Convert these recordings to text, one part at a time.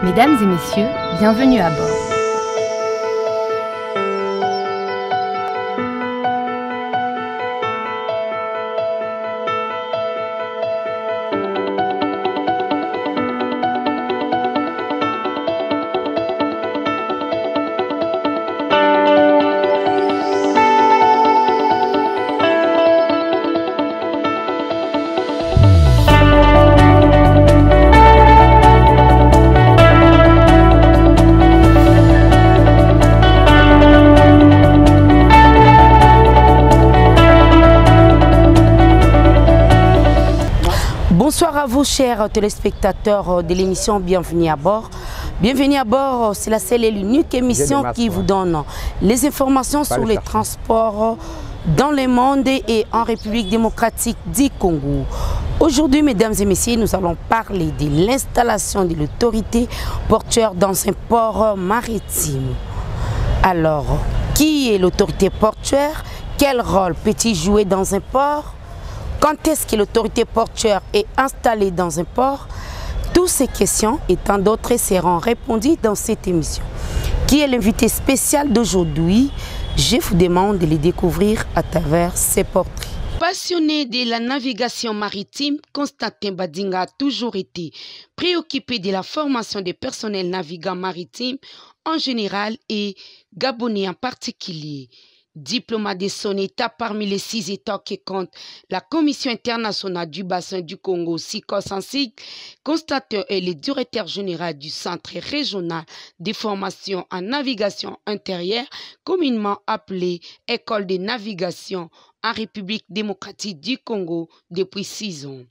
Mesdames et messieurs, bienvenue à bord. Bonsoir à vous, chers téléspectateurs de l'émission Bienvenue à bord. Bienvenue à bord, c'est la seule et l'unique émission qui vous donne les informations sur les transports dans le monde et en République démocratique du Congo. Aujourd'hui, mesdames et messieurs, nous allons parler de l'installation de l'autorité portuaire dans un port maritime. Alors, qui est l'autorité portuaire? Quel rôle peut-il jouer dans un port? Quand est-ce que l'autorité portuaire est installée dans un port? Toutes ces questions et tant d'autres seront répondues dans cette émission. Qui est l'invité spécial d'aujourd'hui? Je vous demande de les découvrir à travers ces portraits. Passionné de la navigation maritime, Constantin Badinga a toujours été préoccupé de la formation des personnels navigants maritimes en général et gabonais en particulier. Diplomate de son État parmi les 6 États qui comptent la Commission internationale du bassin du Congo, SICOS en sigle, Constantin est le directeur général du Centre régional de formation en navigation intérieure, communément appelé École de navigation en République démocratique du Congo depuis 6 ans.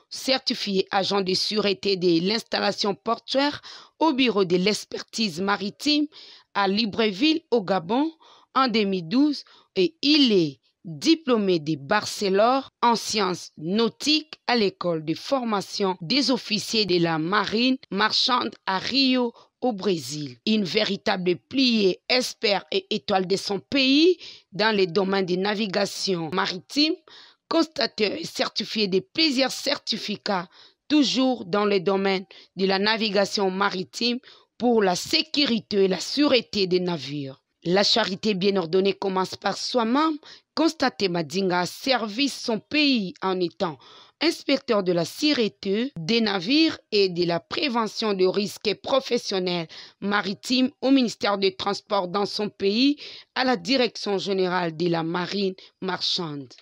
Certifié agent de sûreté de l'installation portuaire au bureau de l'expertise maritime à Libreville au Gabon, en 2012, et il est diplômé de Barcelone en sciences nautiques à l'école de formation des officiers de la marine marchande à Rio au Brésil. Une véritable pliée, expert et étoile de son pays dans les domaines de navigation maritime, Constantin est certifié de plusieurs certificats, toujours dans le domaine de la navigation maritime pour la sécurité et la sûreté des navires. La charité bien ordonnée commence par soi-même. Constantin Badinga a servi son pays en étant inspecteur de la sûreté des navires et de la prévention de risques professionnels maritimes au ministère des Transports dans son pays, à la direction générale de la marine marchande.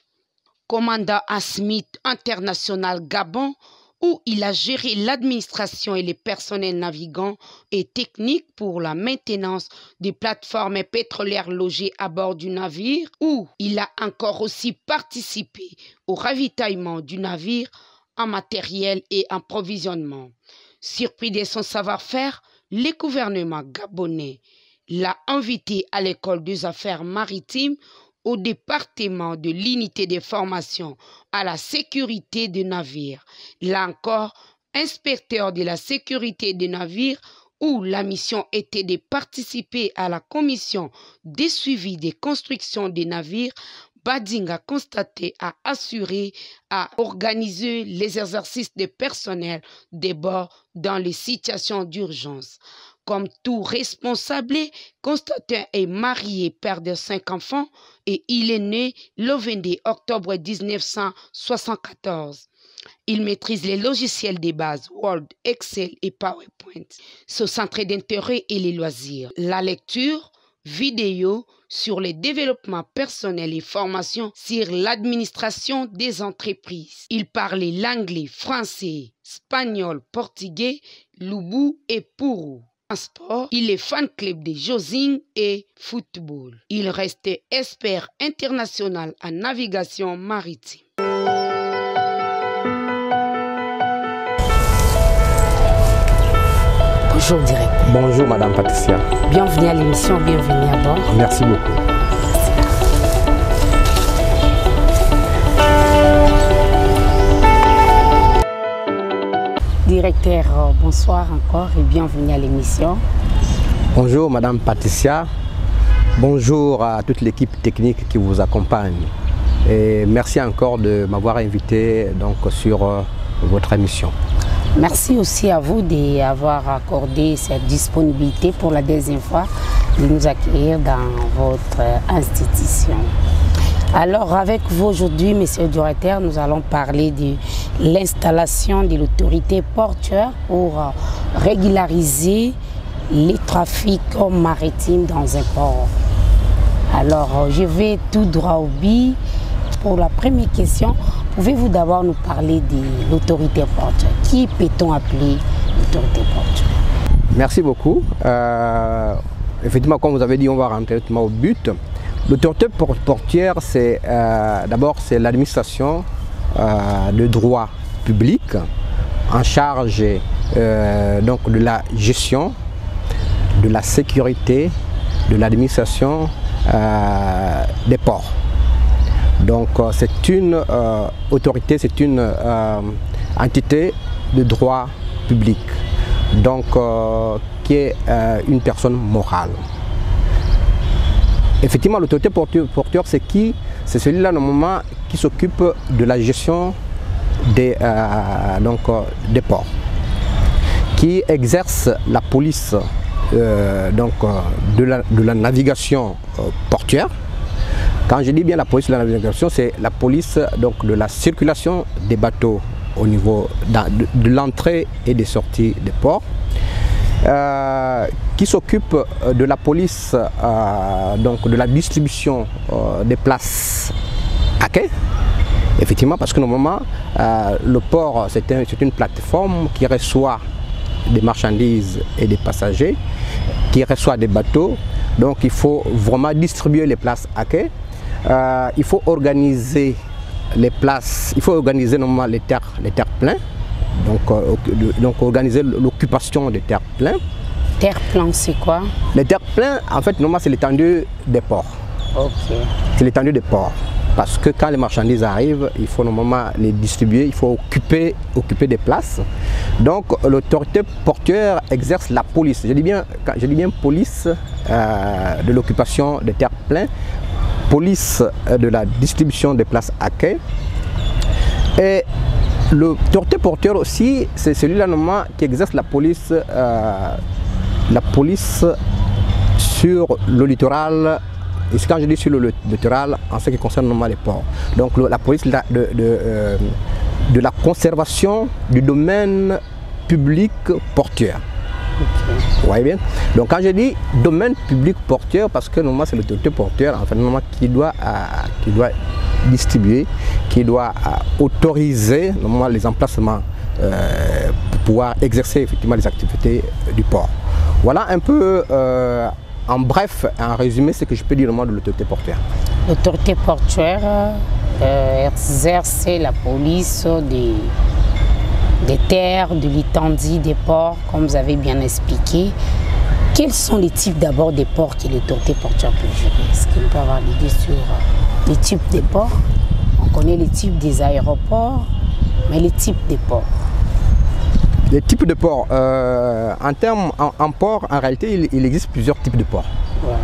Commandant à Smith International Gabon, où il a géré l'administration et les personnels navigants et techniques pour la maintenance des plateformes pétrolières logées à bord du navire, où il a encore aussi participé au ravitaillement du navire en matériel et en provisionnement. Surpris de son savoir-faire, le gouvernement gabonais l'a invité à l'école des affaires maritimes au département de l'unité de formation à la sécurité des navires. Là encore, inspecteur de la sécurité des navires, où la mission était de participer à la commission de suivi des constructions des navires, Badinga constaté a assuré à organiser les exercices de personnel de bord dans les situations d'urgence. Comme tout responsable, Constantin est marié, père de 5 enfants et il est né le 22 octobre 1974. Il maîtrise les logiciels de base Word, Excel et PowerPoint. Son centre d'intérêt est les loisirs, la lecture, vidéo sur le développement personnel et formation sur l'administration des entreprises. Il parle l'anglais, français, espagnol, portugais, loubou et pourou. En sport, il est fan club de jogging et football. Il reste expert international en navigation maritime. Bonjour direct. Bonjour Madame Patricia. Bienvenue à l'émission, bienvenue à bord. Merci beaucoup. Directeur, bonsoir encore et bienvenue à l'émission. Bonjour Madame Patricia. Bonjour à toute l'équipe technique qui vous accompagne. Et merci encore de m'avoir invité donc, sur votre émission. Merci aussi à vous d'avoir accordé cette disponibilité pour la deuxième fois de nous accueillir dans votre institution. Alors avec vous aujourd'hui, Monsieur le directeur, nous allons parler de l'installation de l'autorité portuaire pour régulariser les trafics maritimes dans un port. Alors je vais tout droit au but. Pour la première question, pouvez-vous d'abord nous parler de l'autorité portuaire? Qui peut-on appeler l'autorité portuaire? Merci beaucoup. Effectivement, comme vous avez dit, on va rentrer au but. L'autorité portuaire, c'est d'abord l'administration de droit public en charge donc de la gestion, de la sécurité, de l'administration des ports. Donc c'est une autorité, c'est une entité de droit public, donc qui est une personne morale. Effectivement, l'autorité portuaire, c'est celui-là normalement qui s'occupe de la gestion des ports, qui exerce la police de la navigation portuaire. Quand je dis bien la police de la navigation, c'est la police donc, de la circulation des bateaux au niveau de l'entrée et des sorties des ports. Qui s'occupe de la police donc de la distribution des places à quai, effectivement, parce que normalement le port c'est une plateforme qui reçoit des marchandises et des passagers, qui reçoit des bateaux, donc il faut vraiment distribuer les places à quai. Il faut organiser les places, il faut organiser normalement les terres pleins. Donc organiser l'occupation des terres pleins. Terre plein, c'est quoi? Les terres pleins, en fait, normalement, c'est l'étendue des ports. Ok. C'est l'étendue des ports. Parce que quand les marchandises arrivent, il faut normalement les distribuer, il faut occuper des places. Donc l'autorité portuaire exerce la police. Je dis bien police de l'occupation des terres pleins, police de la distribution des places à quai. Et l'autorité portuaire aussi, c'est celui-là normalement qui exerce la police sur le littoral. Et quand je dis sur le littoral, en ce qui concerne normalement les ports. Donc la police de la conservation du domaine public portuaire. Okay. Vous voyez bien? Donc quand je dis domaine public portuaire, parce que normalement c'est l'autorité portuaire en fait, normalement, qui doit distribuer, qui doit autoriser normalement les emplacements pour pouvoir exercer effectivement les activités du port. Voilà un peu en bref, en résumé, ce que je peux dire de l'autorité portuaire. L'autorité portuaire exerce la police des terres, de l'étendue des ports, comme vous avez bien expliqué. Quels sont les types d'abord des ports que l'autorité portuaire peut gérer? Est-ce qu'on peut avoir l'idée sur les types des ports? On connaît les types des aéroports, mais les types des ports. Les types de ports, en port, en réalité, il existe plusieurs types de ports. Ouais.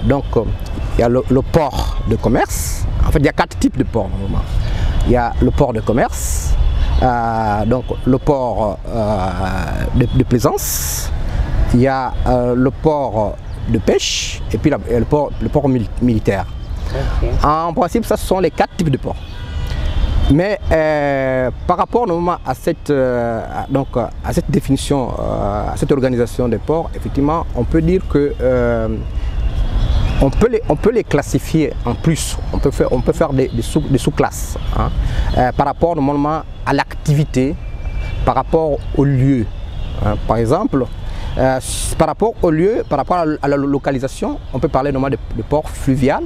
Donc, il y a le port de commerce. En fait, il y a 4 types de ports normalement. Il y a le port de commerce, donc le port de plaisance, il y a le port de pêche et puis le port militaire. Okay. En principe, ce sont les 4 types de ports. Mais par rapport normalement à cette définition, à cette organisation des ports, effectivement, on peut dire que on peut les classifier en plus. On peut faire des sous-classes hein, par rapport normalement à l'activité, par rapport au lieu. Hein. Par exemple, par rapport au lieu, par rapport à la localisation, on peut parler normalement de port fluvial,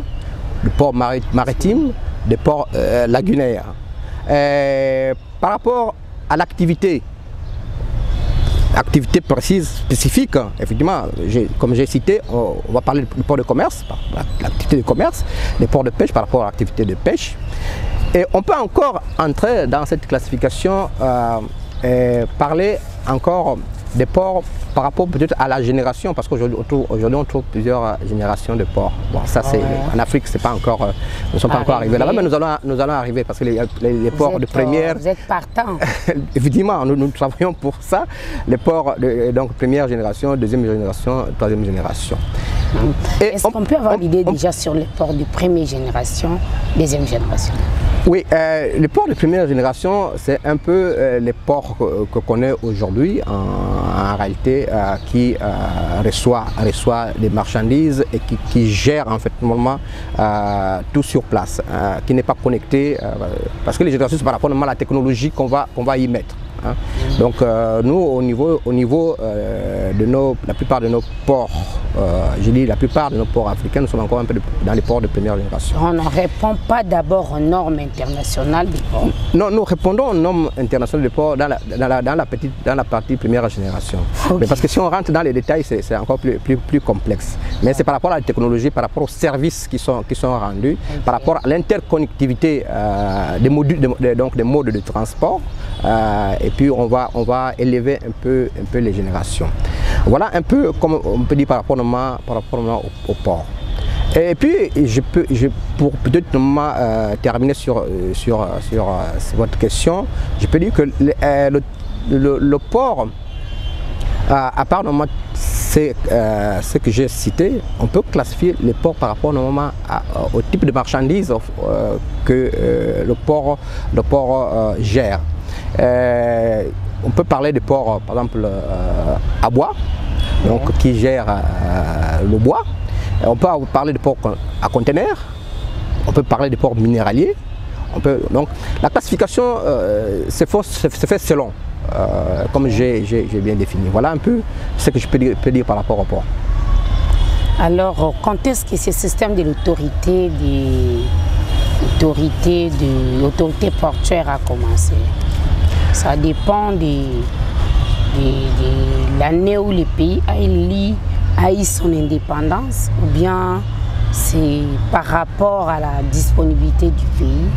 de port maritime, de port lagunaire. Par rapport à l'activité précise, spécifique, hein, effectivement, comme j'ai cité, on va parler du port de commerce, l'activité de commerce, des ports de pêche par rapport à l'activité de pêche. Et on peut encore entrer dans cette classification, parler encore des ports par rapport peut-être à la génération, parce qu'aujourd'hui on trouve plusieurs générations de ports. Bon, ça c'est en Afrique, c'est pas encore, nous ne sommes pas encore arrivés là-bas, mais nous allons arriver parce que les ports de première. Vous êtes partant. Évidemment, nous travaillons pour ça. Les ports donc première génération, deuxième génération, troisième génération. Est-ce qu'on peut avoir l'idée déjà sur les ports de première génération, deuxième génération? Oui, les ports de première génération, c'est un peu les ports que connaît aujourd'hui en réalité, qui reçoit des marchandises et qui gère en fait normalement tout sur place, qui n'est pas connecté, parce que les générations c'est par rapport à la technologie qu'on va y mettre. Hein. Donc nous au niveau de la plupart de nos ports, je dis la plupart de nos ports africains, nous sommes encore un peu dans les ports de première génération. On ne répond pas d'abord aux normes internationales des ports? Non, nous répondons aux normes internationales des ports dans la partie première génération. Okay. Mais parce que si on rentre dans les détails, c'est encore plus complexe. Mais c'est par rapport à la technologie, par rapport aux services qui sont rendus, okay, par rapport à l'interconnectivité des modes de transport. Et puis on va élever un peu les générations. Voilà un peu comme on peut dire par rapport au port. Et puis pour peut-être terminer sur votre question, je peux dire que le port, à part ce que j'ai cité, on peut classifier les ports par rapport au type de marchandises que le port gère. On peut parler des ports, par exemple, à bois, donc, qui gèrent le bois. On peut parler de ports à conteneurs. On peut parler des ports minéraliers. Donc, la classification se fait selon, comme j'ai bien défini. Voilà un peu ce que je peux dire par rapport au port. Alors, quand est-ce que ce système de l'autorité portuaire a commencé? Ça dépend de l'année où le pays a eu son indépendance, ou bien c'est par rapport à la disponibilité du pays?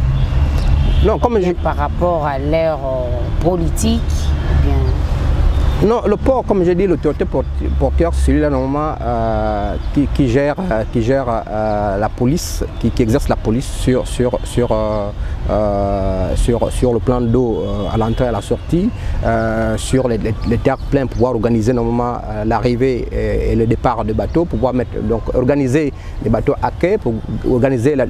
Non, par rapport à l'ère politique, ou bien... Non, le port, comme j'ai dit, l'autorité portuaire, c'est celui-là normalement qui gère la police, qui exerce la police sur le plan d'eau à l'entrée et à la sortie, sur les terre-pleins, pour pouvoir organiser normalement l'arrivée et le départ des bateaux, pour pouvoir organiser les bateaux à quai, pour organiser la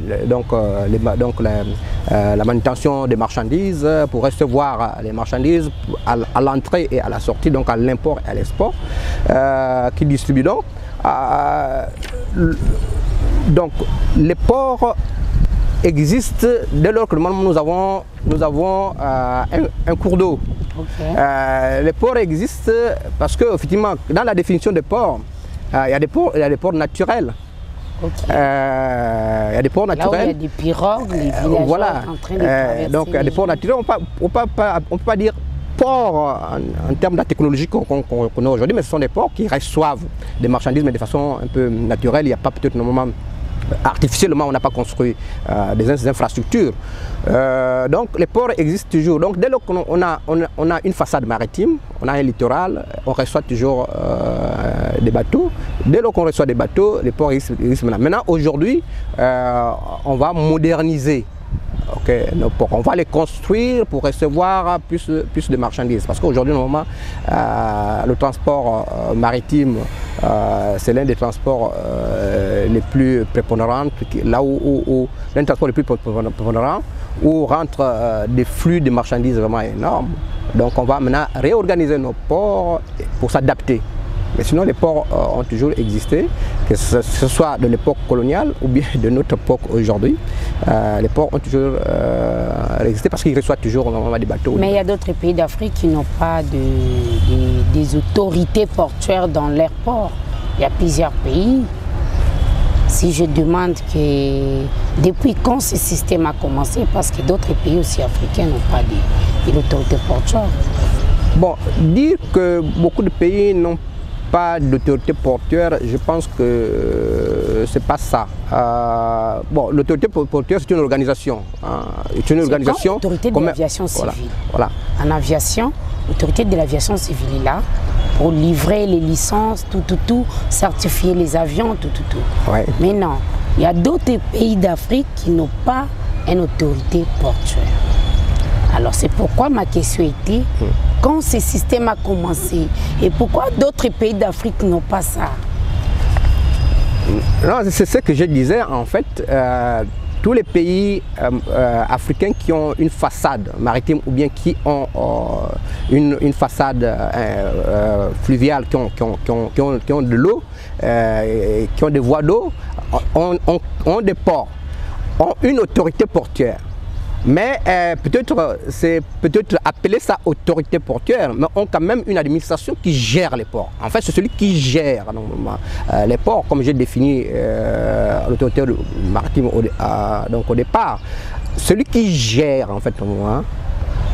manutention des marchandises, pour recevoir les marchandises à l'entrée et à la sortie, donc à l'import et à l'export, qui distribue donc. Donc les ports existent dès lors que nous avons un cours d'eau. Okay. Les ports existent parce que effectivement dans la définition des ports, il y a des ports naturels. Okay. Il y a des ports naturels. Là où il y a des pirogues, les villageois voilà. En train de traverser. Donc il y a des ports naturels, on peut pas dire ports en termes de la technologie qu'on connaît aujourd'hui, mais ce sont des ports qui reçoivent des marchandises, mais de façon un peu naturelle. Il n'y a pas peut-être normalement, artificiellement, on n'a pas construit des infrastructures. Donc les ports existent toujours. Donc dès lors qu'on a une façade maritime, on a un littoral, on reçoit toujours des bateaux. Dès lors qu'on reçoit des bateaux, les ports existent maintenant. Maintenant, aujourd'hui, on va moderniser. Okay, on va les construire pour recevoir plus de marchandises. Parce qu'aujourd'hui, normalement, le transport maritime, c'est l'un des transports les plus prépondérants, là où l'un des transports les plus prépondérants, où rentrent des flux de marchandises vraiment énormes. Donc on va maintenant réorganiser nos ports pour s'adapter. Mais sinon, les ports ont toujours existé, que ce soit de l'époque coloniale ou bien de notre époque aujourd'hui. Les ports ont toujours existé parce qu'ils reçoivent toujours normalement des bateaux. Mais il y a d'autres pays d'Afrique qui n'ont pas des autorités portuaires dans leurs ports. Il y a plusieurs pays. Si je demande que depuis quand ce système a commencé, parce que d'autres pays aussi africains n'ont pas d'autorité portuaire. Bon, dire que beaucoup de pays n'ont pas d'autorité portuaire, je pense que c'est pas ça. Bon, l'autorité portuaire, c'est une organisation. C'est une organisation. L'autorité de l'aviation civile. Voilà. En aviation, l'autorité de l'aviation civile est là. pour livrer les licences, tout, certifier les avions, tout. Ouais. Mais non, il y a d'autres pays d'Afrique qui n'ont pas une autorité portuaire. Alors c'est pourquoi ma question était, quand ce système a commencé, et pourquoi d'autres pays d'Afrique n'ont pas ça? Non, c'est ce que je disais, en fait, tous les pays africains qui ont une façade maritime ou bien qui ont une façade fluviale, qui ont de l'eau, qui ont des voies d'eau, ont des ports, ont une autorité portuaire. Mais peut-être appeler ça autorité portuaire, mais ont quand même une administration qui gère les ports. En fait, c'est celui qui gère les ports, comme j'ai défini l'autorité maritime donc au départ. Celui qui gère, en fait,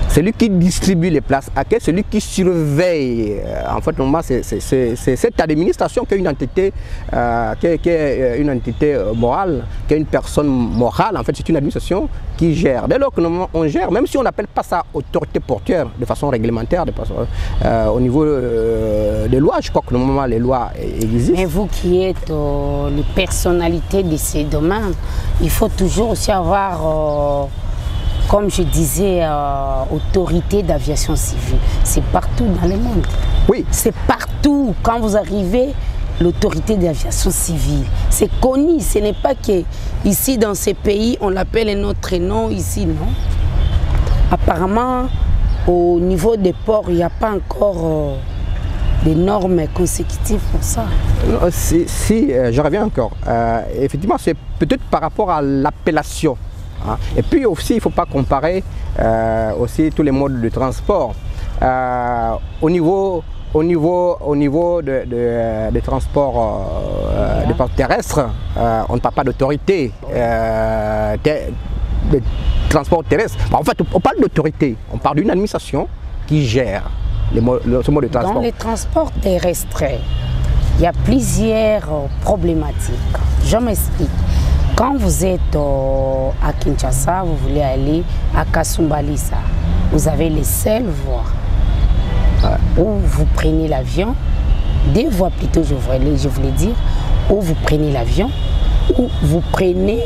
celui qui distribue les places à quai, celui qui surveille, en fait, c'est cette administration qui est une entité, une entité morale, qui est une personne morale. En fait, c'est une administration qui gère. Dès lors que on gère, même si on n'appelle pas ça autorité portuaire de façon réglementaire, au niveau des lois, je crois que normalement les lois existent. Mais vous qui êtes les personnalités de ces domaines, il faut toujours aussi avoir... comme je disais, autorité d'aviation civile. C'est partout dans le monde. Oui. C'est partout. Quand vous arrivez, l'autorité d'aviation civile. C'est connu. Ce n'est pas que ici, dans ces pays, on l'appelle un autre nom. Ici, non. Apparemment, au niveau des ports, il n'y a pas encore des normes consécutives pour ça. Si je reviens encore. Effectivement, c'est peut-être par rapport à l'appellation. Et puis aussi, il ne faut pas comparer aussi tous les modes de transport. Au niveau des transports terrestres, on ne parle pas d'autorité. De transport terrestre. En fait, on parle d'autorité. On parle d'une administration qui gère ce mode de transport. Dans les transports terrestres, il y a plusieurs problématiques. Je m'explique. Quand vous êtes à Kinshasa, vous voulez aller à Kasumbalesa, vous avez les seules voies où vous prenez l'avion, des voies plutôt, je voulais dire, où vous prenez l'avion, où vous prenez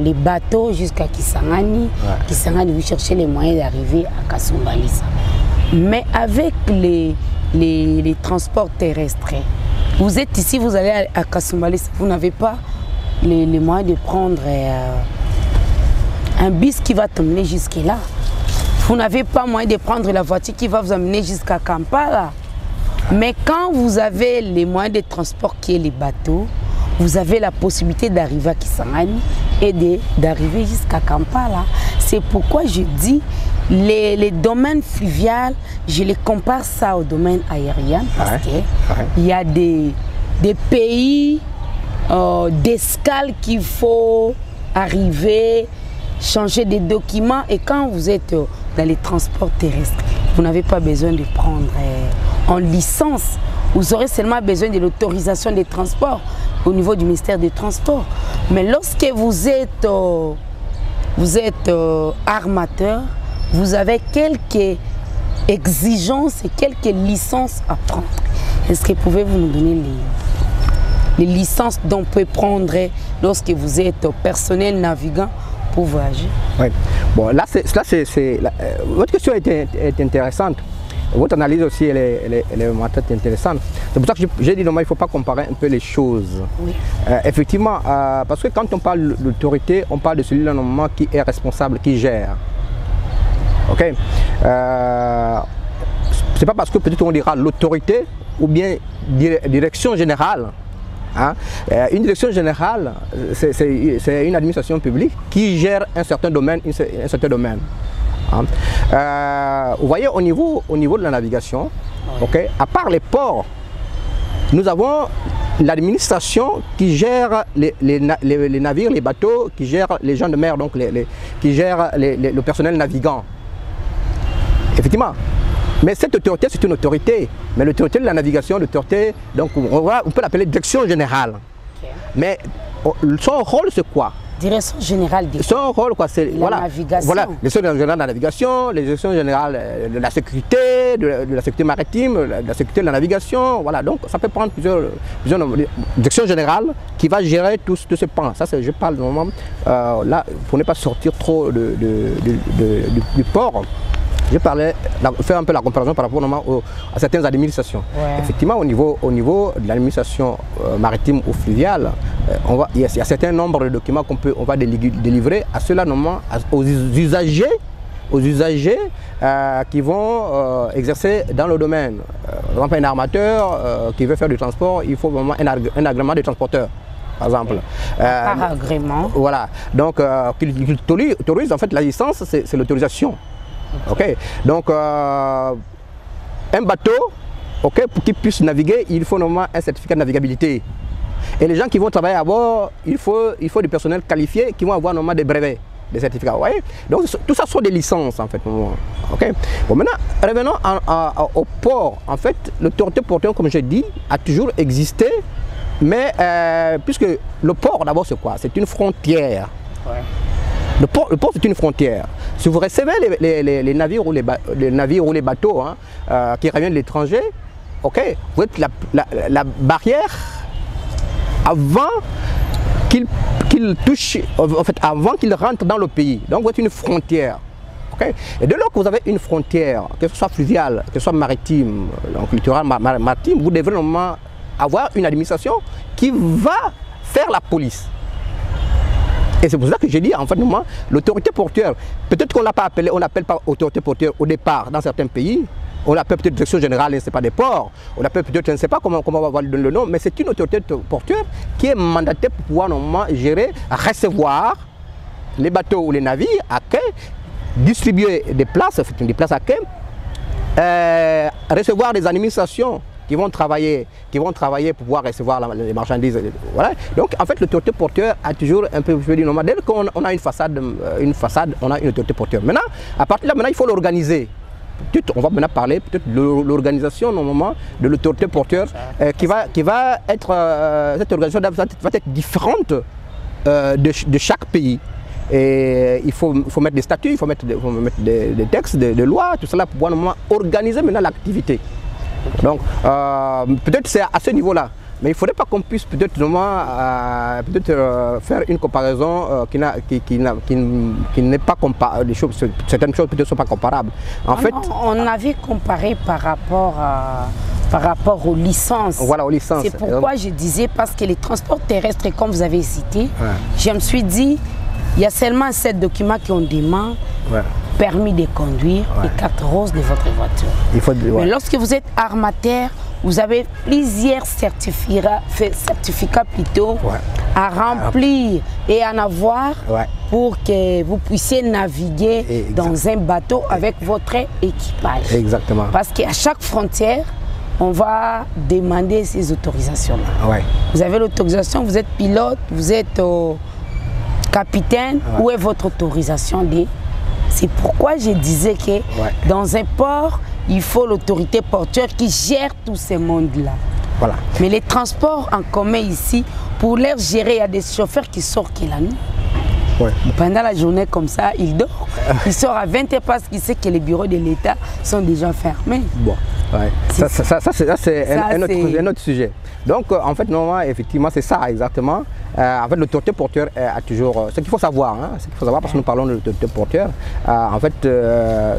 les bateaux jusqu'à Kisangani. Kisangani, vous cherchez les moyens d'arriver à Kasumbalesa. Mais avec les transports terrestres, vous êtes ici, vous allez à Kasumbalesa, vous n'avez pas les moyens de prendre un bus qui va t'emmener jusque-là. Vous n'avez pas moyen de prendre la voiture qui va vous amener jusqu'à Kampala. Mais quand vous avez les moyens de transport qui est les bateaux, vous avez la possibilité d'arriver à Kisangani et d'arriver jusqu'à Kampala. C'est pourquoi je dis les domaines fluviaux, je les compare ça au domaine aérien parce qu'il y a des pays d'escale qu'il faut arriver, changer des documents. Et quand vous êtes dans les transports terrestres, vous n'avez pas besoin de prendre en licence. Vous aurez seulement besoin de l'autorisation des transports au niveau du ministère des Transports. Mais lorsque vous êtes armateur, vous avez quelques exigences et quelques licences à prendre. Est-ce que pouvez-vous nous donner les licences dont on peut prendre lorsque vous êtes personnel navigant pour voyager? Oui. Bon, votre question est intéressante. Votre analyse aussi, elle est vraiment intéressante. C'est pour ça que j'ai dit, normalement, il ne faut pas comparer un peu les choses. Oui. Effectivement, parce que quand on parle d'autorité, on parle de celui-là, normalement, qui est responsable, qui gère. Ok. C'est pas parce que peut-être on dira l'autorité ou bien direction générale. Hein? Une direction générale, c'est une administration publique qui gère un certain domaine. Hein? Vous voyez, au niveau de la navigation, okay, à part les ports, nous avons l'administration qui gère les navires, les bateaux, qui gère les gens de mer, donc qui gère le personnel navigant. Effectivement. Mais cette autorité, c'est une autorité. Mais l'autorité de la navigation, l'autorité, donc on peut l'appeler direction générale. Okay. Mais son rôle, c'est quoi? Direction générale des ports. Son rôle, quoi, c'est la navigation. Voilà, direction générale de la navigation, les directions générales de la sécurité, de la sécurité maritime, de la sécurité de la navigation. Voilà, donc ça peut prendre plusieurs directions générales qui va gérer tous ces pans. Ça, je parle de moment là pour ne pas sortir trop du port. Je parlais, faire un peu la comparaison par rapport à certaines administrations. Ouais. Effectivement, au niveau de l'administration maritime ou fluviale, il y a un certain nombre de documents qu'on va délivrer à ceux-là, aux usagers qui vont exercer dans le domaine. Par exemple, un armateur qui veut faire du transport, il faut vraiment un agrément de transporteur. Par exemple. Par agrément. Voilà. Donc, qu'il autorise, en fait, la licence, c'est l'autorisation. Ok, donc un bateau, pour qu'il puisse naviguer, il faut normalement un certificat de navigabilité. Et les gens qui vont travailler à bord, il faut du personnel qualifié qui vont avoir normalement des brevets, des certificats. Vous voyez? Donc tout ça sont des licences en fait. Ok. Bon, maintenant, revenons au port. En fait, l'autorité portuaire, comme j'ai dit, a toujours existé, mais puisque le port d'abord c'est quoi? C'est une frontière. Ouais. Le port c'est une frontière. Si vous recevez les navires ou les bateaux qui reviennent de l'étranger, ok, vous êtes la barrière avant qu'ils touchent, en fait, avant qu'ils rentrent dans le pays. Donc vous êtes une frontière. Okay. Et dès lors que vous avez une frontière, que ce soit fluviale, que ce soit maritime, donc littoral maritime, vous devrez normalement avoir une administration qui va faire la police. Et c'est pour ça que j'ai dit, en fait, l'autorité portuaire, peut-être qu'on ne l'a pas appelée, on n'appelle pas autorité portuaire au départ dans certains pays, on l'appelle peut-être direction générale, ce n'est pas des ports, on l'appelle peut-être, je ne sais pas comment on va lui donner le nom, mais c'est une autorité portuaire qui est mandatée pour pouvoir normalement gérer, recevoir les bateaux ou les navires à quai, distribuer des places à quai, recevoir des administrations qui vont travailler pour pouvoir recevoir les marchandises. Voilà. Donc en fait l'autorité portuaire a toujours un peu, je veux dire, dès qu'on a une façade, on a une autorité portuaire. Maintenant, à partir de là, il faut l'organiser. On va maintenant parler peut-être de l'organisation normalement de l'autorité portuaire qui va être, cette organisation va être différente de chaque pays. Et il faut mettre des statuts, il faut mettre des textes, des lois, tout cela pour pouvoir normalement organiser maintenant l'activité. Donc, peut-être c'est à ce niveau-là, mais il ne faudrait pas qu'on puisse peut-être faire une comparaison qui n'est pas comparable. Certaines choses peut-être ne sont pas comparables. En fait, on avait comparé par rapport aux licences. Voilà, aux licences. C'est pourquoi je disais, parce que les transports terrestres, comme vous avez cité, je me suis dit, il y a seulement 7 documents qu'on demande. Permis de conduire et carte rose de votre voiture. Mais lorsque vous êtes armateur, vous avez plusieurs certificats plutôt à remplir et à en avoir pour que vous puissiez naviguer dans un bateau avec votre équipage. Exactement. Parce qu'à chaque frontière, on va demander ces autorisations-là. Vous avez l'autorisation, vous êtes pilote, vous êtes capitaine, où est votre autorisation de... C'est pourquoi je disais que dans un port, il faut l'autorité portuaire qui gère tous ces mondes-là. Voilà. Mais les transports en commun ici, pour les gérer, il y a des chauffeurs qui sortent la nuit. Pendant la journée comme ça, il dort. Il sort à 20h parce qu'il sait que les bureaux de l'État sont déjà fermés. Bon. Ça c'est un autre sujet. Donc en fait, normalement, effectivement, c'est ça exactement. En fait, l'autorité portuaire a toujours... Ce qu'il faut savoir, parce que nous parlons de l'autorité portuaire, en fait,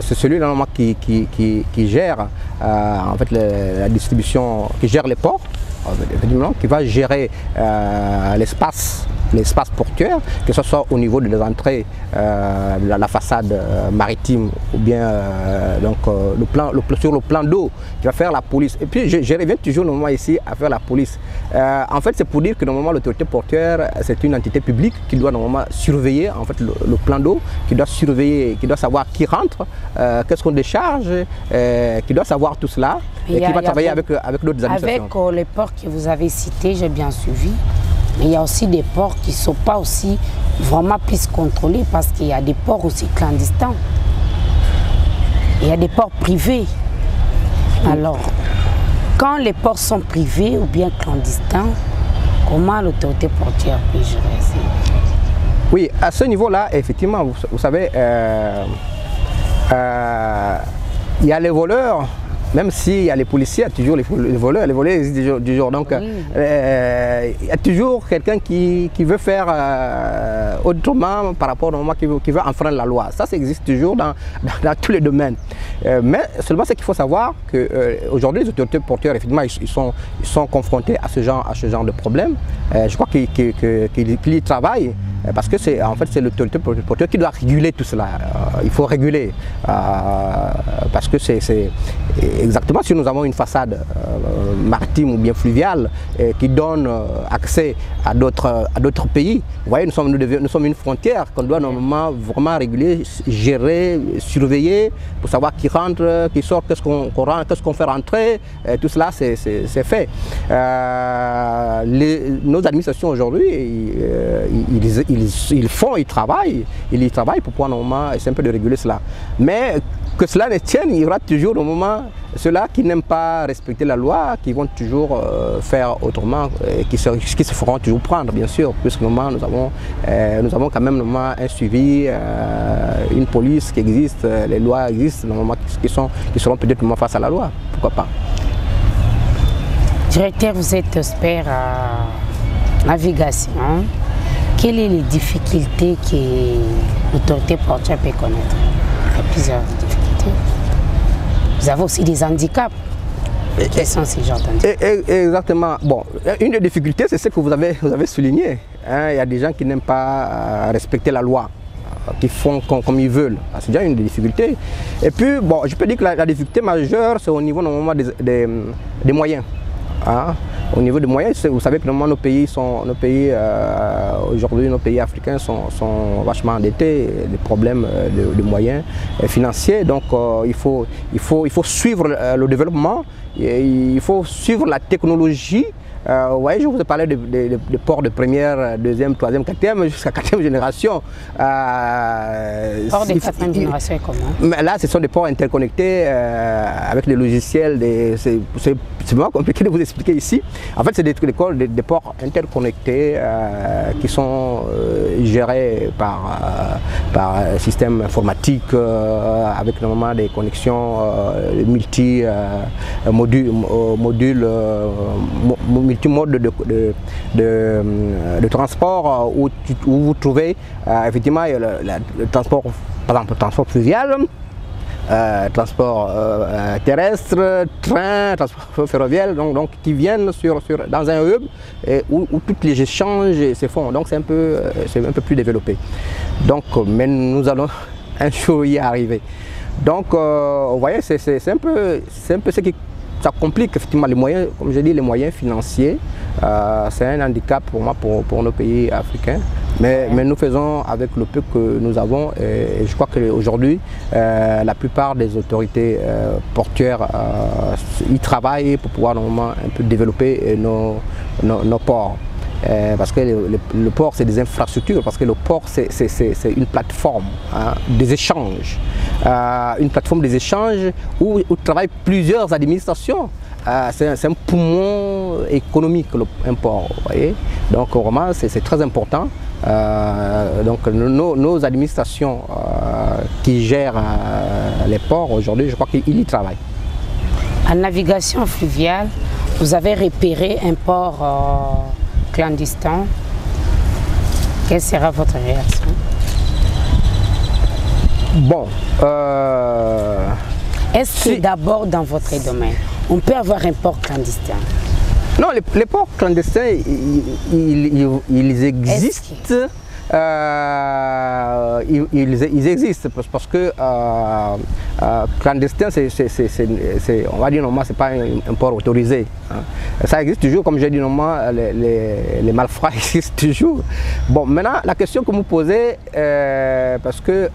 c'est celui normalement qui gère en fait, la distribution, qui gère les ports, qui va gérer l'espace portuaire, que ce soit au niveau des entrées, la façade maritime ou bien sur le plan d'eau, qui va faire la police. Et puis je reviens toujours normalement ici à faire la police. En fait, c'est pour dire que normalement l'autorité portuaire, c'est une entité publique qui doit normalement surveiller en fait, le plan d'eau, qui doit surveiller, qui doit savoir qui rentre, qu'est-ce qu'on décharge, qui doit savoir tout cela et qui va travailler avec d'autres administrations. Avec les ports que vous avez cités, j'ai bien suivi. Mais il y a aussi des ports qui ne sont pas aussi vraiment plus contrôlés parce qu'il y a des ports aussi clandestins. Il y a des ports privés. Alors, quand les ports sont privés ou bien clandestins, comment l'autorité portuaire peut gérer ça? Oui, à ce niveau-là, effectivement, vous savez, il y a les voleurs, même s'il y a les policiers, il y a toujours les voleurs existent du jour. Donc, il y a toujours quelqu'un qui veut faire autrement par rapport au moment qui veut enfreindre la loi. Ça existe toujours dans tous les domaines. Mais seulement ce qu'il faut savoir qu'aujourd'hui, les autorités portuaires, effectivement, ils sont confrontés à ce genre de problème. Je crois qu'ils y travaillent. Parce que c'est l'autorité portuaire qui doit réguler tout cela. Il faut réguler. Parce que c'est exactement si nous avons une façade maritime ou bien fluviale qui donne accès à d'autres pays. Vous voyez, nous sommes une frontière qu'on doit normalement vraiment réguler, gérer, surveiller pour savoir qui rentre, qui sort, qu'est-ce qu'on fait rentrer. Tout cela, c'est fait. Nos administrations aujourd'hui, ils travaillent pour pouvoir normalement essayer un peu de réguler cela. Mais que cela ne tienne, il y aura toujours au moment ceux-là qui n'aiment pas respecter la loi, qui vont toujours faire autrement, qui se feront toujours prendre, bien sûr, puisque nous avons quand même un suivi, une police qui existe, les lois existent, qui seront peut-être face à la loi, pourquoi pas. Directeur, vous êtes expert en navigation. Quelles sont les difficultés que l'autorité portuaire peut connaître? Il y a plusieurs difficultés. Vous avez aussi des handicaps. Quels sont ces genres d'handicaps? Exactement. Bon, une des difficultés, c'est ce que vous avez souligné. Il y a des gens qui n'aiment pas respecter la loi, qui font comme ils veulent. C'est déjà une des difficultés. Et puis, bon, je peux dire que la difficulté majeure, c'est au niveau normalement des moyens. Au niveau des moyens, vous savez que normalement aujourd'hui nos pays africains sont vachement endettés, des problèmes de moyens financiers. Donc il faut suivre le développement, il faut suivre la technologie. Vous voyez, je vous ai parlé de ports de première, deuxième, troisième, quatrième, jusqu'à quatrième génération. Ports de quatrième génération, comment? Mais là, ce sont des ports interconnectés avec des logiciels. C'est vraiment compliqué de vous expliquer ici. En fait, c'est des ports interconnectés qui sont gérés par un système informatique avec normalement des connexions multimode de transport où vous trouvez effectivement le transport, par exemple le transport fluvial, transport terrestre, train, transport ferroviaire, donc qui viennent dans un hub où tous les échanges se font. Donc c'est un peu plus développé. Donc, mais nous allons un jour y arriver. Donc vous voyez, c'est un peu ce qui ça complique effectivement les moyens, comme je dis, les moyens financiers. C'est un handicap pour moi, pour nos pays africains. Mais nous faisons avec le peu que nous avons et je crois qu'aujourd'hui, la plupart des autorités portuaires y travaillent pour pouvoir normalement un peu développer nos ports. Parce que le port, c'est des infrastructures, parce que le port, c'est une plateforme des échanges. Une plateforme des échanges où travaillent plusieurs administrations. C'est un poumon économique, un port. Vous voyez, donc vraiment, c'est très important. Donc nos administrations qui gèrent les ports aujourd'hui, je crois qu'ils y travaillent. En navigation fluviale, vous avez repéré un port clandestin. Quelle sera votre réaction? Bon, est-ce que d'abord dans votre domaine, on peut avoir un port clandestin? Non, les ports clandestins, ils existent. Ils existent parce que clandestin, on va dire normalement, c'est pas un port autorisé. Ça existe toujours, comme j'ai dit normalement, les malfrats existent toujours. Bon, maintenant la question que vous posez, parce que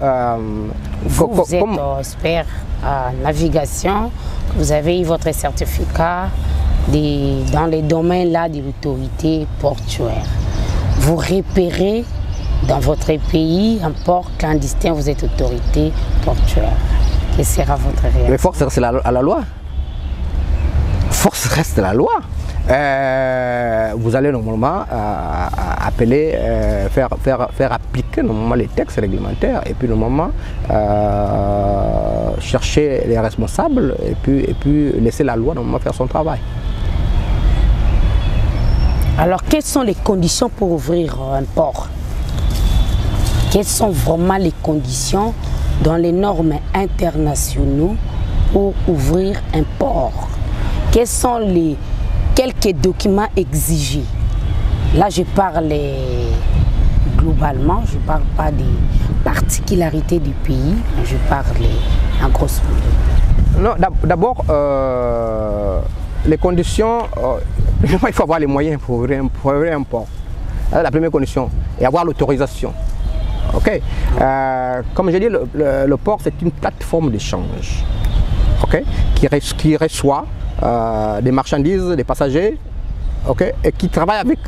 vous êtes expert en navigation, vous avez eu votre certificat dans les domaines là de l'autorité portuaire. Vous repérez dans votre pays un port clandestin, vous êtes autorité portuaire. Quelle sera votre réaction? Mais force reste à la loi. Force reste la loi. vous allez normalement appeler, faire appliquer normalement les textes réglementaires et puis normalement chercher les responsables et puis laisser la loi normalement faire son travail. Alors, quelles sont les conditions pour ouvrir un port? Quelles sont vraiment les conditions dans les normes internationaux pour ouvrir un port? Quels sont les quelques documents exigés? Là, je parle globalement, je ne parle pas des particularités du pays, mais je parle en grosso modo. Non, d'abord, les conditions, il faut avoir les moyens pour ouvrir un port. La première condition, et avoir l'autorisation. Okay. Comme je dis, le port, c'est une plateforme d'échange, okay, qui reçoit des marchandises, des passagers, okay, et qui travaille avec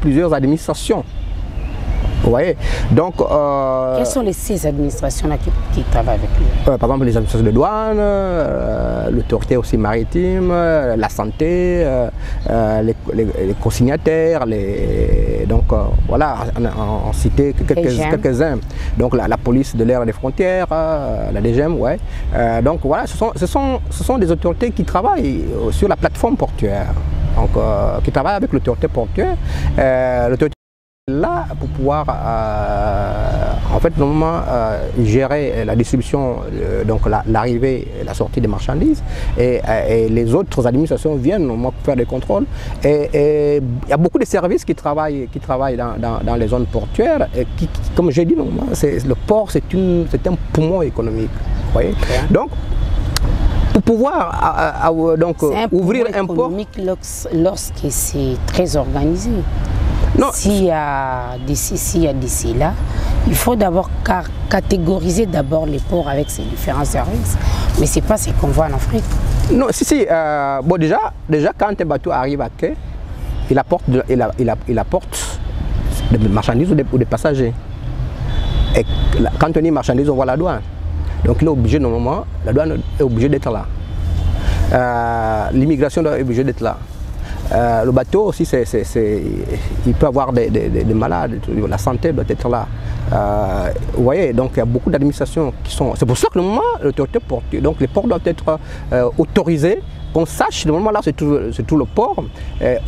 plusieurs administrations. Vous voyez? Donc, quelles sont ces administrations-là qui travaillent avec lui? Par exemple, les administrations de douane, l'autorité aussi maritime, la santé, les consignataires, donc voilà, on citait quelques-uns. Donc la police de l'air et des frontières, la DGM, ouais. Donc voilà, ce sont des autorités qui travaillent sur la plateforme portuaire, donc qui travaillent avec l'autorité portuaire. L'autorité là pour pouvoir en fait normalement gérer la distribution, donc l'arrivée et la sortie des marchandises, et les autres administrations viennent normalement faire des contrôles, et il y a beaucoup de services qui travaillent dans les zones portuaires, et qui, comme j'ai dit, le port c'est un poumon économique, vous voyez. Okay. Donc pour pouvoir ouvrir un port lorsque c'est très organisé. S'il y a d'ici là, il faut d'abord catégoriser d'abord les ports avec ses différents services. Mais ce n'est pas ce qu'on voit en Afrique. Non, bon, déjà quand un bateau arrive à quai, il apporte des marchandises ou des passagers. Et quand on dit marchandises, on voit la douane. Donc il est obligé, normalement, la douane est obligée d'être là. L'immigration est obligée d'être là. Le bateau aussi, il peut avoir des malades, la santé doit être là. Vous voyez, donc il y a beaucoup d'administrations qui sont... C'est pour ça que normalement, l'autorité portuaire, donc les ports doivent être autorisés, qu'on sache, normalement là c'est tout le port est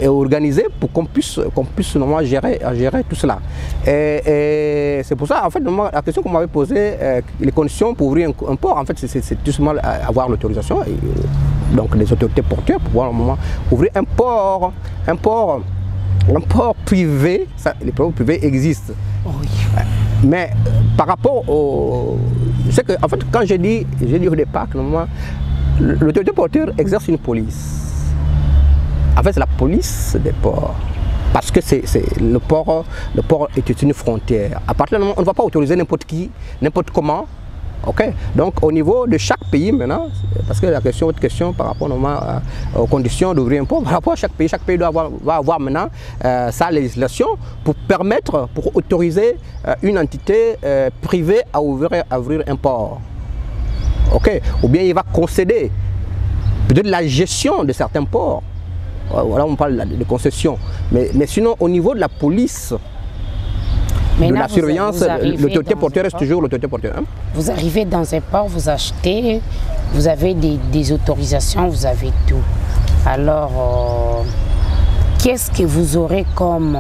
organisé pour qu'on puisse normalement gérer tout cela. Et c'est pour ça, en fait, la question qu'on m'avait posée, les conditions pour ouvrir un port, en fait, c'est tout simplement avoir l'autorisation, donc les autorités portuaires, pour pouvoir normalement ouvrir un port privé. Les ports privés existent. Oh oui. Mais par rapport au... C'est que, en fait, quand j'ai dit au départ que normalement, l'autorité portuaire exerce une police. En fait, c'est la police des ports. Parce que le port est une frontière. À partir du moment où on ne va pas autoriser n'importe qui, n'importe comment. Okay. Donc au niveau de chaque pays maintenant, parce que votre question par rapport aux conditions d'ouvrir un port, par rapport à chaque pays va avoir maintenant sa législation pour autoriser une entité privée à ouvrir un port. Okay. Ou bien il va concéder peut-être la gestion de certains ports. Voilà, on parle de concession. Mais sinon, au niveau de la police, de la surveillance, l'autorité portuaire reste toujours l'autorité portuaire. Hein? Vous arrivez dans un port, vous achetez, vous avez des autorisations, vous avez tout. Alors, qu'est-ce que vous aurez comme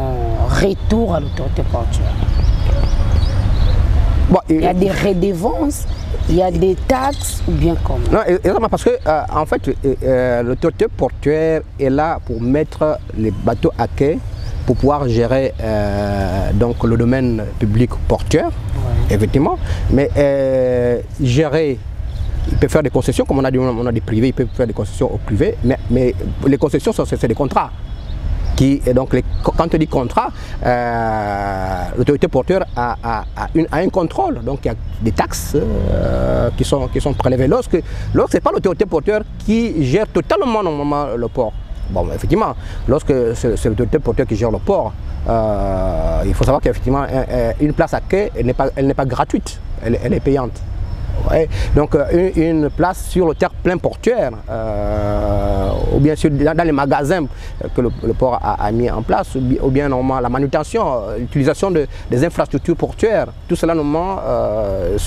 retour à l'autorité portuaire? Bon, il y a des redevances, il y a des taxes ou bien comment? Non, exactement, parce que en fait, l'autorité portuaire est là pour mettre les bateaux à quai, pour pouvoir gérer donc le domaine public portuaire, ouais, effectivement, mais gérer, il peut faire des concessions, comme on a des privés, il peut faire des concessions au privé, mais les concessions, c'est des contrats. Et donc, quand on dit contrat, l'autorité portuaire a un contrôle, donc il y a des taxes qui sont prélevées. Lorsque ce n'est pas l'autorité portuaire qui gère totalement normalement le port. Bon, effectivement, lorsque c'est l'autorité portuaire qui gère le port, il faut savoir qu'effectivement, une place à quai, elle n'est pas gratuite, elle est payante. Ouais. Donc une place sur le terre-plein portuaire, ou bien dans les magasins que le port a mis en place, ou bien normalement la manutention, l'utilisation des infrastructures portuaires, tout cela normalement ne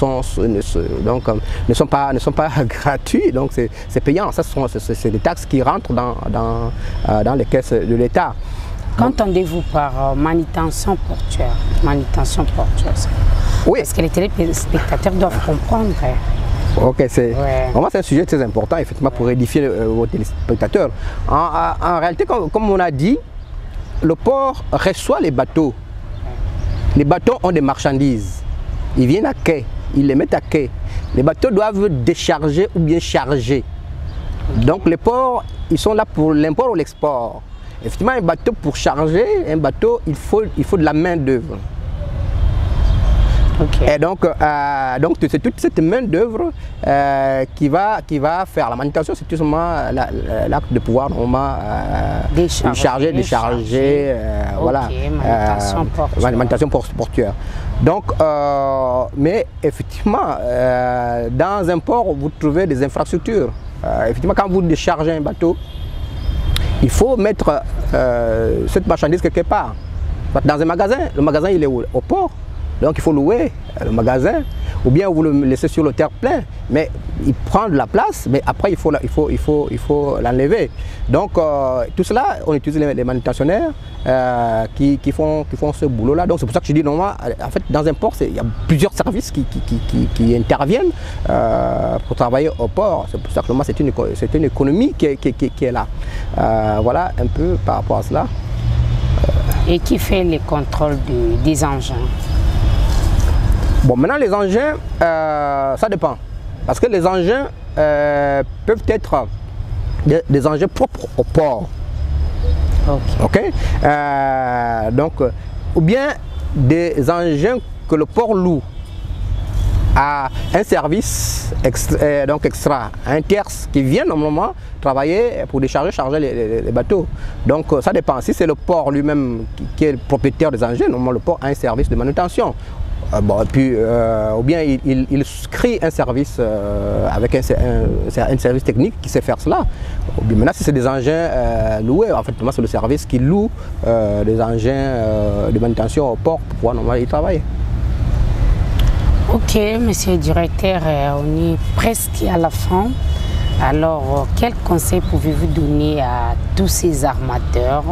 sont pas gratuits, donc c'est payant. Ça, c'est des taxes qui rentrent dans les caisses de l'État. Qu'entendez-vous par manutention portuaire? Manutention portuaire, oui. Parce que les téléspectateurs doivent comprendre. Ok, c'est un sujet très important, effectivement, pour édifier vos téléspectateurs. En réalité, comme on a dit, le port reçoit les bateaux. Les bateaux ont des marchandises. Ils viennent à quai, ils les mettent à quai. Les bateaux doivent décharger ou bien charger. Donc les ports, ils sont là pour l'import ou l'export. Effectivement, un bateau, pour charger un bateau, il faut de la main d'œuvre. Okay. Et donc c'est toute cette main d'œuvre qui va faire la manutention. C'est tout simplement l'acte de pouvoir normalement décharger, voilà, manutention portuaire. Donc, mais effectivement, dans un port, vous trouvez des infrastructures. Effectivement, quand vous déchargez un bateau, il faut mettre cette marchandise quelque part. Dans un magasin, le magasin il est au port, donc il faut louer le magasin, ou bien vous le laissez sur le terre-plein, mais il prend de la place, mais après il faut l'enlever. Donc tout cela, on utilise les manutentionnaires qui font ce boulot-là. Donc c'est pour ça que je dis normalement, en fait, dans un port, il y a plusieurs services qui interviennent pour travailler au port. C'est pour ça que c'est une économie qui est là. Voilà un peu par rapport à cela. Et qui fait les contrôles des engins? Bon, maintenant les engins, ça dépend. Parce que les engins peuvent être des engins propres au port. Ok. Donc, ou bien des engins que le port loue à un service extra, un tierce qui vient normalement travailler pour charger les bateaux. Donc ça dépend. Si c'est le port lui-même qui est le propriétaire des engins, normalement le port a un service de manutention. Bon, et puis, ou bien il crée un service avec un service technique qui sait faire cela. Ou bien, maintenant, si c'est des engins loués, en fait, c'est le service qui loue des engins de manutention au port pour pouvoir normalement y travailler. Ok, monsieur le directeur, on est presque à la fin. Alors, quel conseil pouvez-vous donner à tous ces armateurs,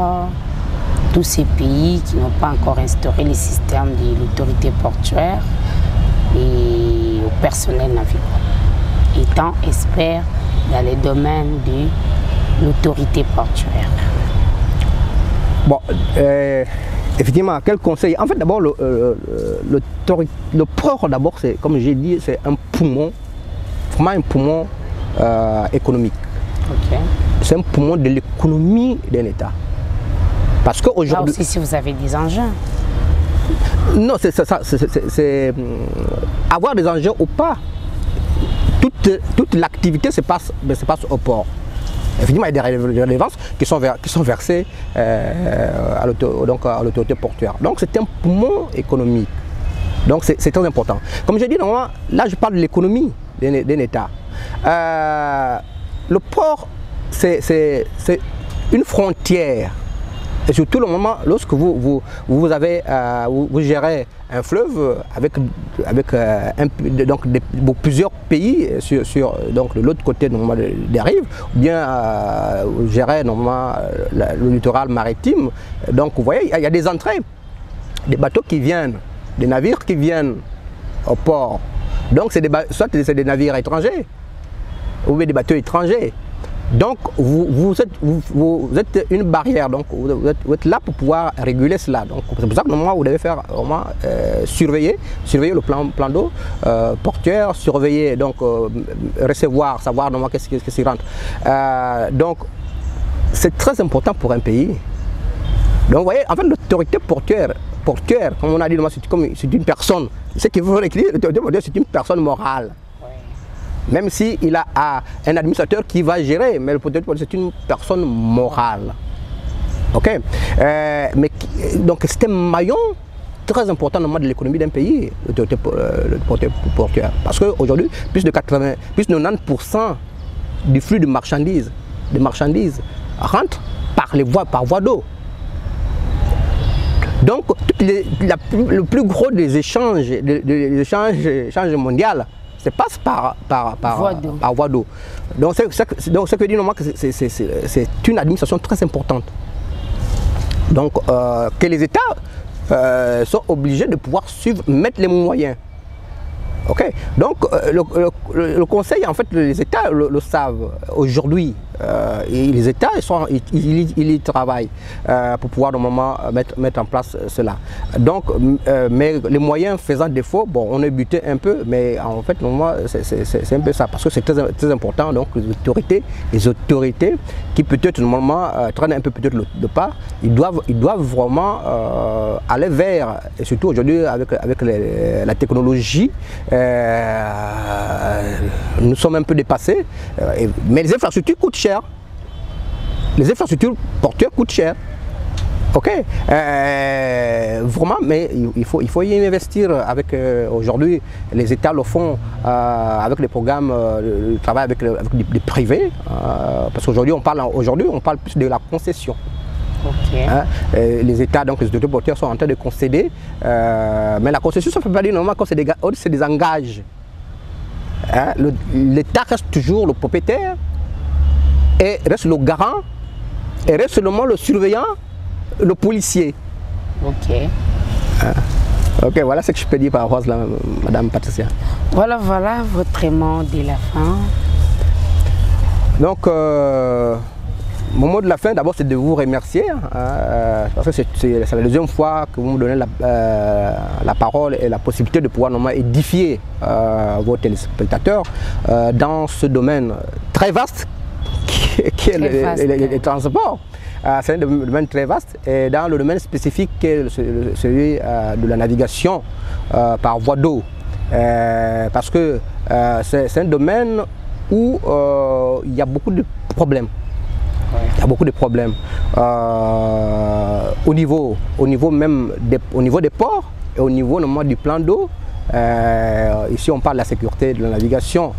tous ces pays qui n'ont pas encore instauré le système de l'autorité portuaire et au personnel navigant, étant experts dans les domaines de l'autorité portuaire? Bon, effectivement, quel conseil? En fait, d'abord, le port, d'abord, c'est, comme j'ai dit, c'est un poumon, vraiment un poumon économique. Okay. C'est un poumon de l'économie d'un État. Parce qu'aujourd'hui... Là aussi, si vous avez des engins. Non, c'est avoir des engins ou pas. Toute l'activité se passe au port. Effectivement, il y a des redevances qui sont versées à l'autorité portuaire. Donc c'est un poumon économique. Donc c'est très important. Comme je dis, normalement, là je parle de l'économie d'un État. Le port, c'est une frontière. Et surtout le moment lorsque vous gérez un fleuve avec plusieurs pays sur de l'autre côté des rives, ou bien vous gérez normalement le littoral maritime. Donc vous voyez, il y a des entrées, des bateaux qui viennent, des navires qui viennent au port. Donc soit c'est des navires étrangers, ou bien des bateaux étrangers. Donc vous êtes une barrière, donc vous êtes là pour pouvoir réguler cela. Donc c'est pour ça que normalement vous devez faire vraiment surveiller le plan d'eau portuaire, surveiller, donc recevoir, savoir normalement qu'est-ce qui rentre. Donc c'est très important pour un pays. Donc vous voyez, en fait l'autorité portuaire, comme on a dit, c'est une personne. Ce qu'il faut écrire, l'autorité portuaire, c'est une personne morale. Même s'il a un administrateur qui va gérer, mais le portuaire, c'est une personne morale. Ok. Donc c'est un maillon très important de l'économie d'un pays, l'autorité portuaire. Parce qu'aujourd'hui, plus de 90% du flux de marchandises rentre par voie d'eau. Donc, le plus gros des échanges mondiaux se passe par voie d'eau. Donc, ce que dit normalement que c'est une administration très importante. Donc, que les États sont obligés de pouvoir suivre, mettre les moyens. Ok, donc le Conseil, en fait, les États le savent aujourd'hui. Les États, ils y travaillent pour pouvoir normalement mettre en place cela. Donc, mais les moyens faisant défaut, bon, on est buté un peu, mais en fait, normalement, c'est un peu ça, parce que c'est très important. Donc, les autorités qui peut-être normalement traînent un peu peut-être le pas, ils doivent vraiment aller vers, et surtout aujourd'hui avec la technologie, nous sommes un peu dépassés, mais les infrastructures coûtent cher. Les infrastructures portuaires coûtent cher. Ok, vraiment, mais il faut y investir. Avec aujourd'hui, les États le font avec les programmes de travail avec des privés, parce qu'aujourd'hui on parle plus de la concession. Okay. Hein, les États, donc les autorités portuaires sont en train de concéder, mais la concession, ça ne peut pas dire normalement quand c'est des engages. Hein, l'État reste toujours le propriétaire et reste le garant et reste seulement le surveillant, le policier. Ok. Hein, ok, voilà ce que je peux dire par rapport à cela, Madame Patricia. Voilà votre mot de la fin. Donc, mon mot de la fin, d'abord, c'est de vous remercier, parce que c'est la deuxième fois que vous me donnez la parole et la possibilité de pouvoir normalement édifier vos téléspectateurs dans ce domaine très vaste qui est les transports. C'est un domaine très vaste et dans le domaine spécifique qui est celui de la navigation par voie d'eau. Parce que c'est un domaine où il y a beaucoup de problèmes. Il y a beaucoup de problèmes au niveau des ports et au niveau normalement du plan d'eau. Ici on parle de la sécurité de la navigation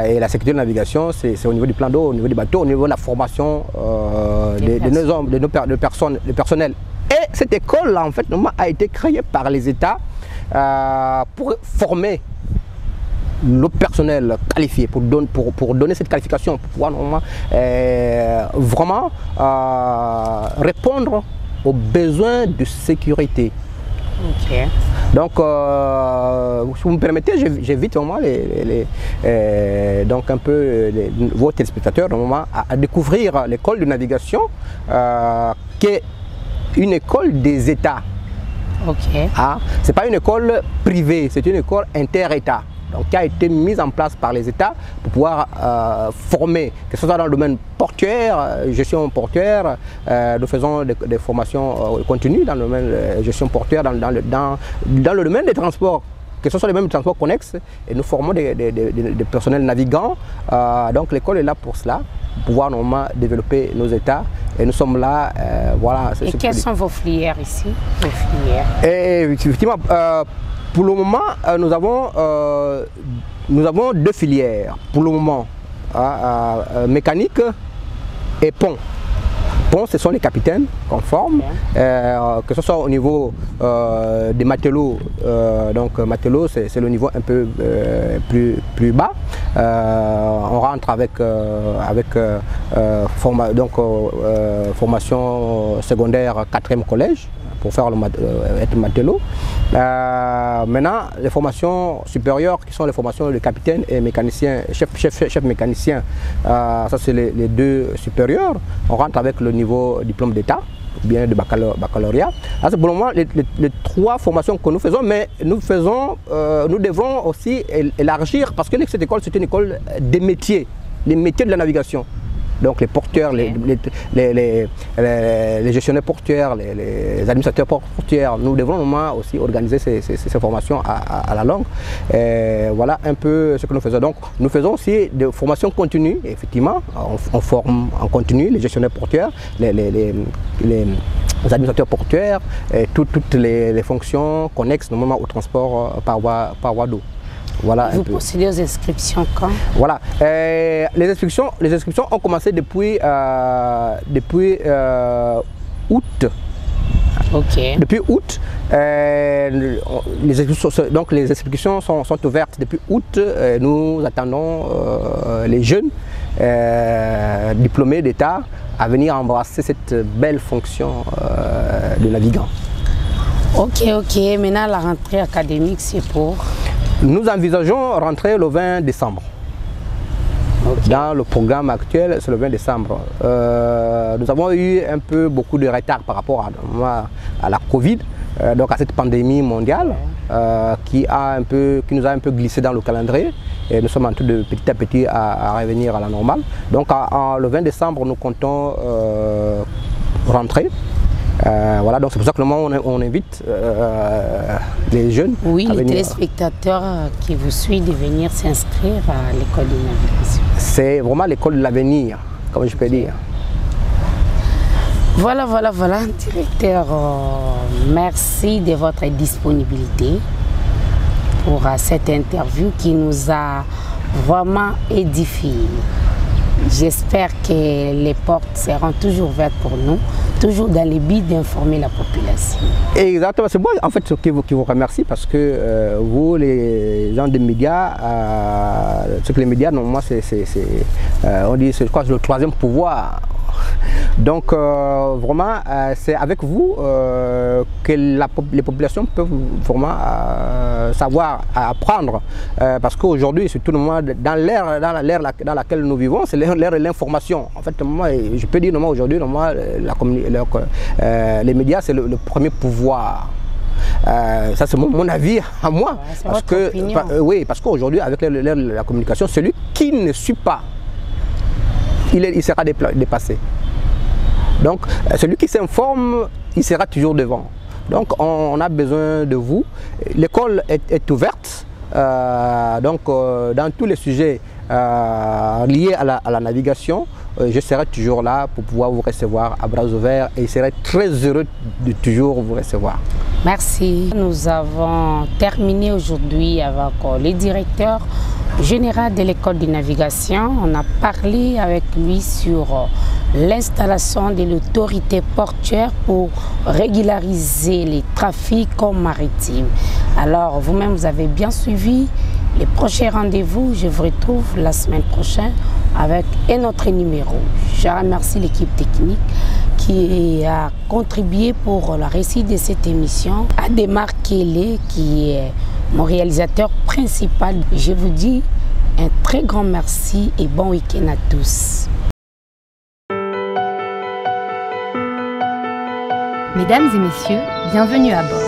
et la sécurité de la navigation c'est au niveau du plan d'eau, au niveau des bateaux, au niveau de la formation de nos hommes, de personnel. Et cette école là en fait a été créée par les États pour former le personnel qualifié, pour donner cette qualification, pour pouvoir vraiment répondre aux besoins de sécurité. Okay. Donc, si vous me permettez, j'invite vraiment vos téléspectateurs à découvrir l'école de navigation, qui est une école des États. Okay. Ce n'est pas une école privée, c'est une école inter-État. Donc, qui a été mise en place par les États pour pouvoir former, que ce soit dans le domaine portuaire, gestion portuaire, nous faisons des formations continues dans le domaine de gestion portuaire, dans le domaine des transports, que ce soit les mêmes transports connexes, et nous formons des personnels navigants. Donc l'école est là pour cela, pour pouvoir normalement développer nos États, et nous sommes là, voilà. Et quelles sont vos filières ici, vos filières? Et effectivement, pour le moment, nous avons deux filières. Pour le moment, mécanique et pont. Pont, ce sont les capitaines qu'on forme, que ce soit au niveau des matelots. Donc matelots, c'est le niveau un peu plus bas. On rentre avec formation secondaire 4e collège, pour faire être matelot. Maintenant, les formations supérieures qui sont les formations de capitaine et mécanicien, chef mécanicien, ça c'est les deux supérieurs. On rentre avec le niveau diplôme d'état, bien de baccalauréat. C'est pour le moment les trois formations que nous faisons, mais nous devrons aussi élargir, parce que cette école c'est une école des métiers, les métiers de la navigation. Donc les porteurs, les gestionnaires portuaires, les administrateurs portuaires, nous devons aussi organiser ces formations à la longue. Et voilà un peu ce que nous faisons. Donc nous faisons aussi des formations continues, effectivement, on forme en continu les gestionnaires portuaires, les administrateurs portuaires et toutes les fonctions connexes normalement au transport par voie d'eau. Voilà. Vous procédez aux inscriptions quand? Voilà. Les inscriptions ont commencé depuis août. Ok. Depuis août, les inscriptions sont ouvertes depuis août. Nous attendons les jeunes diplômés d'État à venir embrasser cette belle fonction de navigant. Ok. Maintenant, la rentrée académique, c'est pour? Nous envisageons rentrer le 20 décembre. Okay. Dans le programme actuel, c'est le 20 décembre. Nous avons eu beaucoup de retard par rapport à la Covid, donc à cette pandémie mondiale qui nous a un peu glissé dans le calendrier. Et nous sommes en train de petit à petit à revenir à la normale. Donc le 20 décembre, nous comptons rentrer. Voilà, donc c'est pour ça que on invite les jeunes. Oui, les téléspectateurs qui vous suivent de venir s'inscrire à l'école de navigation. C'est vraiment l'école de l'avenir, comme je peux dire. Voilà, directeur, merci de votre disponibilité pour cette interview qui nous a vraiment édifiés. J'espère que les portes seront toujours ouvertes pour nous, toujours dans le but d'informer la population. Exactement, c'est moi en fait qui vous remercie parce que vous, les gens des médias, ce que les médias, normalement, on dit c'est le troisième pouvoir. Donc vraiment, c'est avec vous que les populations peuvent vraiment savoir apprendre. Parce qu'aujourd'hui, surtout dans l'ère dans laquelle nous vivons, c'est l'ère de l'information. En fait, moi, je peux dire aujourd'hui, les médias, c'est le premier pouvoir. Ça c'est mon avis à moi. Ouais, parce qu'aujourd'hui, avec l'ère de la communication, celui qui ne suit pas, il sera dépassé. Donc, celui qui s'informe, il sera toujours devant. Donc, on a besoin de vous. L'école est ouverte. Dans tous les sujets liés à la navigation, je serai toujours là pour pouvoir vous recevoir à bras ouverts et je serai très heureux de toujours vous recevoir. Merci. Nous avons terminé aujourd'hui avec le directeur général de l'école de navigation. On a parlé avec lui sur l'installation de l'autorité portuaire pour régulariser les trafics maritimes. Alors, vous-même, vous avez bien suivi les prochains rendez-vous. Je vous retrouve la semaine prochaine avec un autre numéro. Je remercie l'équipe technique qui a contribué pour la réussite de cette émission. Ademar Kélé, qui est mon réalisateur principal. Je vous dis un très grand merci et bon week-end à tous. Mesdames et messieurs, bienvenue à bord.